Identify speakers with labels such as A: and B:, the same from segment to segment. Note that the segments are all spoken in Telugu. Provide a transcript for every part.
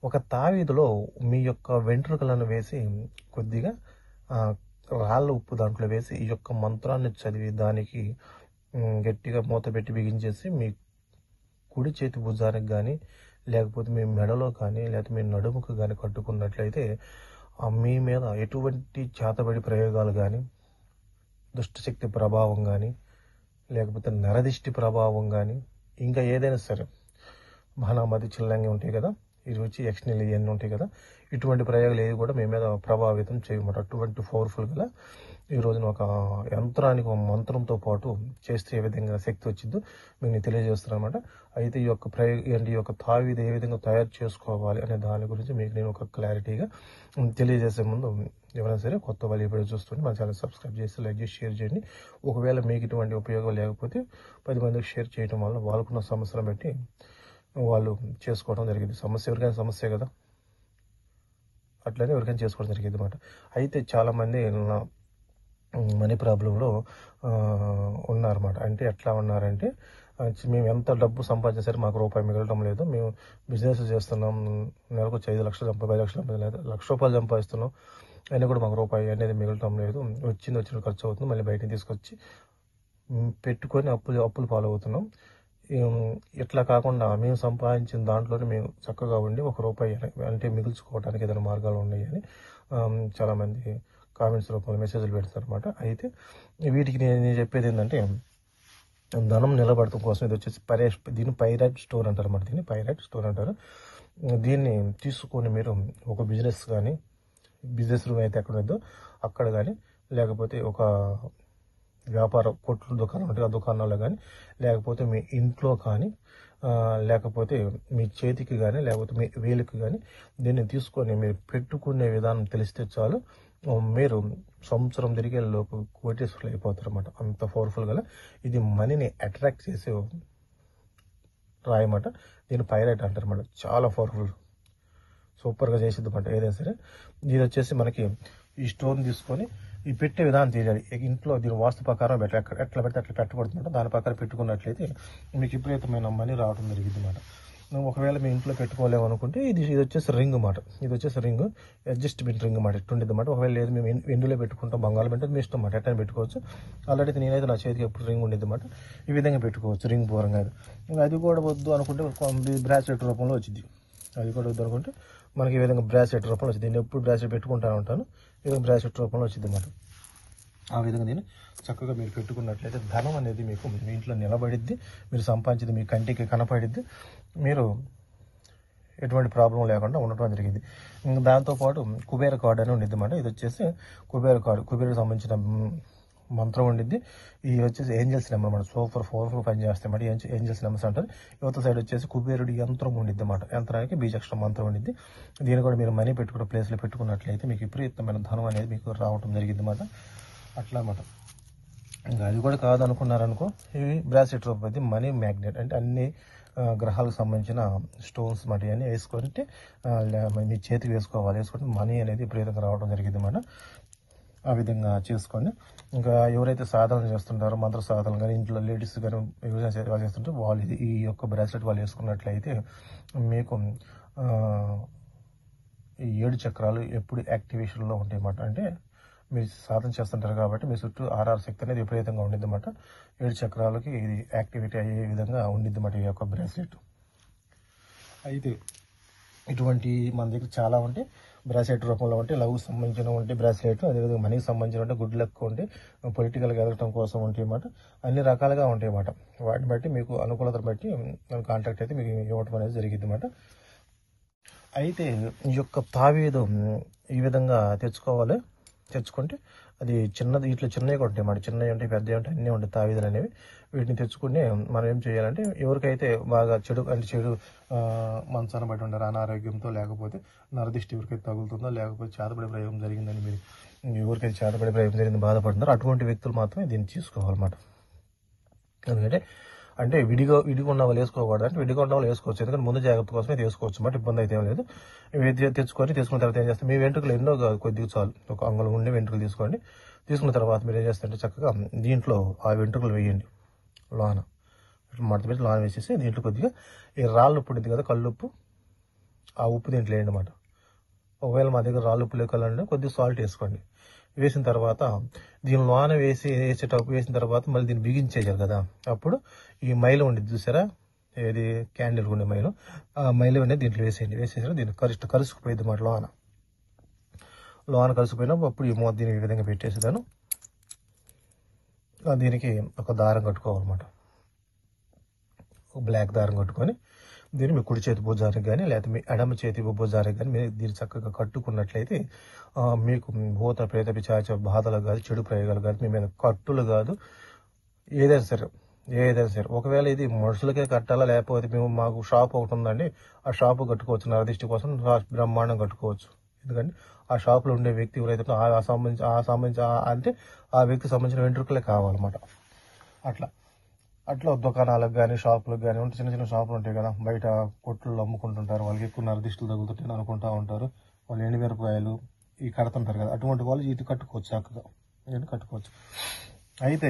A: ఒక తావీదులో మీ యొక్క వెంట్రుకలను వేసి కొద్దిగా రాళ్ళ ఉప్పు దాంట్లో వేసి ఈ యొక్క మంత్రాన్ని చదివి దానికి గట్టిగా మూత పెట్టి బిగించేసి మీ కుడి చేతి భుజానికి కానీ లేకపోతే మీ మెడలో కానీ లేకపోతే మీ నడుముకు కానీ కట్టుకున్నట్లయితే మీ మీద ఎటువంటి చేతబడి ప్రయోగాలు కానీ దుష్టశక్తి ప్రభావం కానీ లేకపోతే నరదిష్టి ప్రభావం కానీ ఇంకా ఏదైనా సరే మహానామతి చిల్లంగా ఉంటాయి కదా, ఇది వచ్చి యక్షిణీలు ఇవన్నీ ఉంటాయి కదా, ఇటువంటి ప్రయోగాలు ఏవి కూడా మీ మీద ప్రభావితం చేయమాట. అటువంటి పవర్ఫుల్ గల ఈ రోజున ఒక యంత్రానికి ఒక మంత్రంతో పాటు చేస్తే ఏ విధంగా శక్తి వచ్చిందో మీకు నేను తెలియజేస్తున్నాను అనమాట. అయితే ఈ యొక్క ఈ యొక్క తావీదు ఏ విధంగా తయారు చేసుకోవాలి అనే దాని గురించి మీకు నేను ఒక క్లారిటీగా తెలియజేసే ముందు ఎవరైనా సరే కొత్త వాళ్ళు ఇప్పుడు చూస్తుంటే మన ఛానల్ సబ్స్క్రైబ్ చేసి లైక్ చేసి షేర్ చేయండి. ఒకవేళ మీకు ఇటువంటి ఉపయోగం లేకపోతే 10 మందికి షేర్ చేయడం వల్ల వాళ్ళకున్న సమస్యలను బట్టి వాళ్ళు చేసుకోవడం జరిగింది. సమస్య ఎవరికైనా సమస్య కదా, అట్లనే ఎవరికైనా చేసుకోవడం జరిగింది అనమాట. అయితే చాలామంది మనీ ప్రాబ్లంలో ఉన్నారన్నమాట. అంటే ఎట్లా ఉన్నారంటే, మేము ఎంత డబ్బు సంపాదించినా సరే మాకు రూపాయి మిగలడం లేదు, మేము బిజినెస్ చేస్తున్నాం, నెలకు 5 లక్షలు 10 లక్షలు ₹1,00,000 సంపాదిస్తున్నాం, అయినా కూడా మాకు రూపాయి అనేది మిగలటం లేదు, వచ్చిన ఖర్చు అవుతుంది, మళ్ళీ బయటకు తీసుకొచ్చి పెట్టుకొని అప్పులు పాలవుతున్నాం. ఇట్లా కాకుండా మేము సంపాదించిన దాంట్లోనే మేము చక్కగా ఉండి ₹1 అంటే మిగుల్చుకోవడానికి ఏదైనా మార్గాలు ఉన్నాయని చాలామంది కామెంట్స్ రూపంలో మెసేజ్లు పెడతారు అనమాట. అయితే వీటికి నేను చెప్పేది ఏంటంటే, ధనం నిలబడటం కోసం ఇది వచ్చేసి దీన్ని పైరైట్ స్టోన్ అంటారు అన్నమాట. దీన్ని పైరైట్ స్టోన్ అంటారు. దీన్ని తీసుకొని మీరు ఒక బిజినెస్ రూమ్ అయితే ఎక్కడ ఉందో అక్కడ కానీ, లేకపోతే ఒక వ్యాపార కొట్లు దుకాణం ఉంటుంది ఆ దుకాణాల్లో కానీ, లేకపోతే మీ ఇంట్లో కానీ, లేకపోతే మీ చేతికి కానీ, లేకపోతే మీ వేలుకి కానీ దీన్ని తీసుకొని మీరు పెట్టుకునే విధానం తెలిస్తే చాలు, మీరు సంవత్సరం తిరిగే లోపు కోటేశ్వరులు అయిపోతారు అన్నమాట. అంత పవర్ఫుల్ గల ఇది మనీని అట్రాక్ట్ చేసే రాయమాట. దీన్ని పైరైట్ అంటారు అన్నమాట. చాలా పవర్ఫుల్, సూపర్గా చేసేది అన్నమాట ఏదైనా సరే. ఇది వచ్చేసి మనకి ఈ స్టోన్ తీసుకొని ఈ పెట్టే విధానం తెలియాలి. ఇంట్లో దీని వాస్తు ప్రకారం ఎట్లా పెడితే అట్లా పెట్టకూడదు. దాని ప్రకారం పెట్టుకున్నట్లయితే మీకు విపరీతమైన మనీ రావడం జరిగింది అన్నమాట. ఒకవేళ మీ ఇంట్లో పెట్టుకోలేము అనుకుంటే ఇది వచ్చేసి రింగ్ అన్నమాట. ఇది వచ్చేసి రింగ్, అడ్జస్ట్మెంట్ రింగ్ అన్నమాట. ఇట్టుండేది అన్నమాట. ఒకవేళ లేదు మేము వెండిలో పెట్టుకుంటాం, బంగాళం పెట్టి మీ ఇష్టం అన్నమాట, ఎట్లా పెట్టుకోవచ్చు. ఆల్రెడీ నేనైతే నా చేతికి ఎప్పుడు రింగ్ ఉండేది అన్నమాట. ఈ విధంగా పెట్టుకోవచ్చు రింగ్ పూరంగా. అది కూడా వద్దు అనుకుంటే బ్రాస్లెట్ రూపంలో వచ్చింది. అది కూడా వద్దు అనుకుంటే మనకి ఈ విధంగా బ్రాస్లెట్ రూపంలో వచ్చింది. నేను ఎప్పుడు బ్రాస్లెట్ పెట్టుకుంటాను ఉంటాను, ఈ విధంగా బ్రాస్లెట్ రూపంలో వచ్చింది అన్నమాట. ఆ విధంగా నేను చక్కగా మీరు పెట్టుకున్నట్లయితే ధనం అనేది మీకు మీ ఇంట్లో నిలబడిద్ది, మీరు సంపాదించింది మీ కంటికి కనపడిద్ది, మీరు ఎటువంటి ప్రాబ్లం లేకుండా ఉండటం జరిగింది. దాంతోపాటు కుబేర కార్డు అని ఉండిద్ది అన్నమాట. ఇది వచ్చేసి కుబేర కార్డు, కుబేరుకు సంబంధించిన మంత్రం ఉండిద్ది. ఇది వచ్చేసి ఏంజల్స్ నెంబర్ అన్నమాట. సూపర్ పవర్ఫుల్ పని చేస్తాయి అన్నమాట. ఏంజల్స్ నెంబర్స్ అంటారు. యువత సైడ్ వచ్చేసి కుబేరుడి యంత్రం ఉండిద్ది అన్నమాట. యంత్రానికి బీజాక్షరం మంత్రం ఉండిద్ది. దీన్ని కూడా మీరు మనీ పెట్టుకున్న ప్లేస్లో పెట్టుకున్నట్లయితే మీకు విపరీతమైన ధనం అనేది మీకు రావడం జరిగింది అన్నమాట. అట్లా అన్నమాట. ఇంకా అది కూడా కాదనుకున్నారనుకో, ఇవి బ్రాస్లెట్ రూపది మనీ మ్యాగ్నెట్, అంటే అన్ని గ్రహాలకు సంబంధించిన స్టోన్స్ మటీ అని వేసుకుంటే మీ చేతికి వేసుకుంటే మనీ అనేది విపరీతంగా రావడం జరిగింది అన్నమాట. ఆ విధంగా చేసుకోండి. ఇంకా ఎవరైతే సాధన చేస్తుంటారో, మంత్ర సాధనలు కానీ ఇంట్లో లేడీస్ కానీ వాళ్ళు చేస్తుంటారో వాళ్ళు ఈ యొక్క బ్రాస్లెట్ వాళ్ళు వేసుకున్నట్లయితే మీకు ఈ 7 చక్రాలు ఎప్పుడు యాక్టివేషన్లో ఉంటాయి అన్నమాట. అంటే మీరు సాధన చేస్తుంటారు కాబట్టి మీ చుట్టూ ఆర్ఆర్ శక్తి అనేది విపరీతంగా ఉండిద్ది అన్నమాట. 7 చక్రాలకి ఇది యాక్టివిటీ అయ్యే విధంగా ఉండిద్ది అన్నమాట ఈ యొక్క బ్రాస్లెట్. అయితే ఇటువంటి మన దగ్గర చాలా ఉంటాయి. బ్రాస్లెట్ రూపంలో ఉంటే లవ్కి సంబంధించిన ఉంటే బ్రాస్లెట్, అదేవిధంగా మనీకి సంబంధించిన ఉంటే గుడ్ లక్ ఉంటే, పొలిటికల్గా ఎదగటం కోసం ఉంటాయి అన్నమాట. అన్ని రకాలుగా ఉంటాయి అన్నమాట. వాటిని బట్టి మీకు అనుకూలతను బట్టి కాంటాక్ట్ అయితే మీకు ఇవ్వటం అనేది జరిగింది అన్నమాట. అయితే ఈ యొక్క తావీదు ఈ విధంగా తెచ్చుకుంటే అది చిన్నది, ఇట్లా చిన్నవి కూడా ఉంటాయి అన్నమాట. చిన్నవి ఉంటాయి, పెద్దవి ఉంటాయి, అన్నీ ఉంటాయి తావీదులు అనేవి. వీటిని తెచ్చుకుని మనం ఏం చేయాలంటే, ఎవరికైతే బాగా చెడు మంచాన బట్టి ఉంటారు అనారోగ్యంతో, లేకపోతే నరదిష్టి ఎవరికైతే తగులుతుందో, లేకపోతే చేతబడి ప్రయోగం జరిగిందని మీరు ఎవరికైతే చేతబడి ప్రయోగం జరిగింది బాధపడుతున్నారో అటువంటి వ్యక్తులు మాత్రమే దీన్ని తీసుకోవాలన్నమాట. ఎందుకంటే అంటే విడిగా ఉన్న వాళ్ళు వేసుకోకూడదు. అంటే విడిగా ఉన్న వాళ్ళు వేసుకోవచ్చు, ఎందుకంటే ముందు జాగ్రత్త కోసమే తీసుకోవచ్చు అన్నమాట. ఇబ్బంది అయితే ఏం లేదు. తీసుకున్న తర్వాత ఏం చేస్తారు, మీ వెంట్రుకలు ఎన్నో కొద్దిగా చాలు, ఒక అంగుళం ఉండి వెంట్రుకలు తీసుకోండి. తీసుకున్న తర్వాత మీరు ఏం చేస్తారంటే చక్కగా దీంట్లో ఆ వెంట్రుకలు వేయండి. లోన మడత పెట్టి లోన వేసేసి దీంట్లో కొద్దిగా ఈ రాళ్ళు ఉప్పు ఉంటుంది కదా, కల్లుప్పు, ఆ ఉప్పు దీంట్లో వేయండి అన్నమాట. ఒకవేళ మా దగ్గర రాళ్ళు ఉప్పు లేకాలంటే కొద్దిగా సాల్ట్ వేసుకోండి. వేసిన తర్వాత దీని లోన వేసిన తర్వాత మళ్ళీ దీన్ని బిగించేయాలి కదా. అప్పుడు ఈ మైలు ఉండేది చూసారా, ఏది క్యాండిల్ ఉండే మైలు, ఆ మైలు అనేది దీంట్లో వేసేయండి. వేసేసిన దీన్ని కలుసుకుపోయింది అన్నమాట. లోన కలిసిపోయినప్పుడు అప్పుడు ఈ మూత దీన్ని ఈ విధంగా పెట్టేసేదాను. దీనికి ఒక దారం కట్టుకోవాలన్నమాట. బ్లాక్ దారం కట్టుకొని దీన్ని మీ కుడి చేతి భుజానికి కానీ లేకపోతే మీ ఎడమ చేతి భుజానికి కానీ మీరు దీన్ని చక్కగా కట్టుకున్నట్లయితే మీకు భూత ప్రేత పిశాచ బాధలు కాదు, చెడు ప్రయోగాలు కాదు, మీ మీద కట్టులు కాదు, ఏదైనా సరే. ఒకవేళ ఇది మనుషులకే కట్టాలా, లేకపోతే మాకు షాప్ ఒకటి ఉందండి, ఆ షాపు కట్టుకోవచ్చు, నరదిష్టి కోసం బ్రహ్మాండం కట్టుకోవచ్చు. ఎందుకంటే ఆ షాపులో ఉండే వ్యక్తి ఎవరైతే అంటే ఆ వ్యక్తికి సంబంధించిన వెంట్రుకలే కావాలన్నమాట. అట్లా దుకాణాలకు కానీ షాపులకు కానీ ఉంటే చిన్న చిన్న షాపులు ఉంటాయి కదా, బయట కొట్లు అమ్ముకుంటుంటారు, వాళ్ళకి ఎక్కువ నరదిష్టులు తగులుతుంటే అనుకుంటూ ఉంటారు, వాళ్ళు ఎండుమిరపకాయలు ఇవి కడుతుంటారు కదా, అటువంటి వాళ్ళు ఇది కట్టుకోవచ్చు, చక్కగా కట్టుకోవచ్చు. అయితే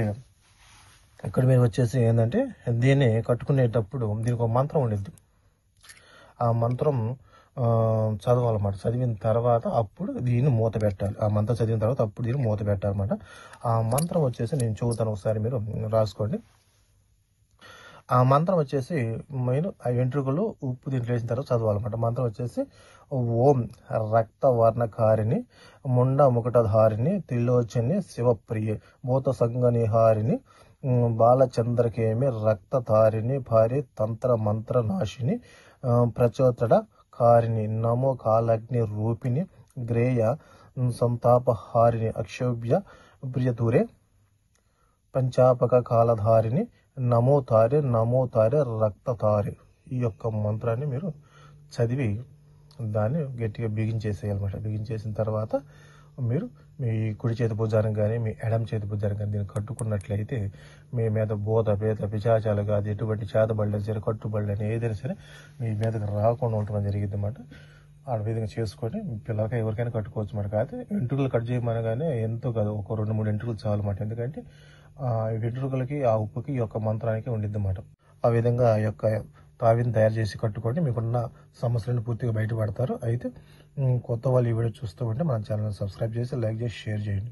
A: ఇక్కడ మీరు వచ్చేసి ఏంటంటే దీన్ని కట్టుకునేటప్పుడు దీనికి ఒక మంత్రం ఉండిద్ది. ఆ మంత్రం చదవాలన్నమాట. చదివిన తర్వాత అప్పుడు దీన్ని మూత పెట్టాలి. ఆ మంత్రం చదివిన తర్వాత అప్పుడు దీన్ని మూత పెట్టాలన్నమాట. ఆ మంత్రం వచ్చేసి నేను చెబుతాను, ఒకసారి మీరు రాసుకోండి. ఆ మంత్రం వచ్చేసి మెయిన్ ఆ వెంట్రుకలు ఉప్పు దీంట్లో వేసిన తర్వాత చదవాలన్నమాట. మంత్రం వచ్చేసి ఓం రక్తవర్ణకారిణి ముండ ముకుటధారిణి త్రిలోచని శివప్రియ భూత సంగనిహారిణి బాలచంద్రకేమి రక్తధారిణి భారి తంత్ర మంత్ర నాశిని ప్రచోతడ కారిణి నమో కాలగ్ని రూపిణి గ్రేయ సంతాపహారిణి అక్షోభ్య ప్రియతూరే పంచాపక కాలధారిని నమో తారే రక్తతారే. ఈ యొక్క మంత్రాన్ని మీరు చదివి దాన్ని గట్టిగా బిగించేసేయాలన్నమాట. బిగించేసిన తర్వాత మీరు మీ కుడి చేతి భుజానికి కానీ మీ ఎడమ చేతి భుజానికి కానీ దీన్ని కట్టుకున్నట్లయితే మీ మీద భూత ప్రేత పిశాచాలు కాదు, ఎటువంటి చేతబడులు సరే, కట్టుబడులు అని ఏదైనా సరే మీ మీదకి రాకుండా ఉండటం జరిగింది అన్నమాట. ఆ విధంగా చేసుకొని పిల్లలకి ఎవరికైనా కట్టుకోవచ్చు అన్నమాట. కాకపోతే వెంట్రుకలు కట్ చేయమనగానే ఎంతో కాదు, ఒక 2-3 వెంట్రుకలు చాలు అన్నమాట. ఎందుకంటే వెంట్రుకలకి ఆ ఉప్పుకి ఈ యొక్క మంత్రానికి ఉండిద్ది అన్నమాట. ఆ విధంగా ఆ యొక్క తావిని తయారు చేసి కట్టుకోండి, మీకున్న సమస్యలను పూర్తిగా బయటపడతారు. అయితే కొత్త వాళ్ళు ఈ వీడియో చూస్తూ ఉంటే మన ఛానల్ సబ్స్క్రైబ్ చేసి లైక్ చేసి షేర్ చేయండి.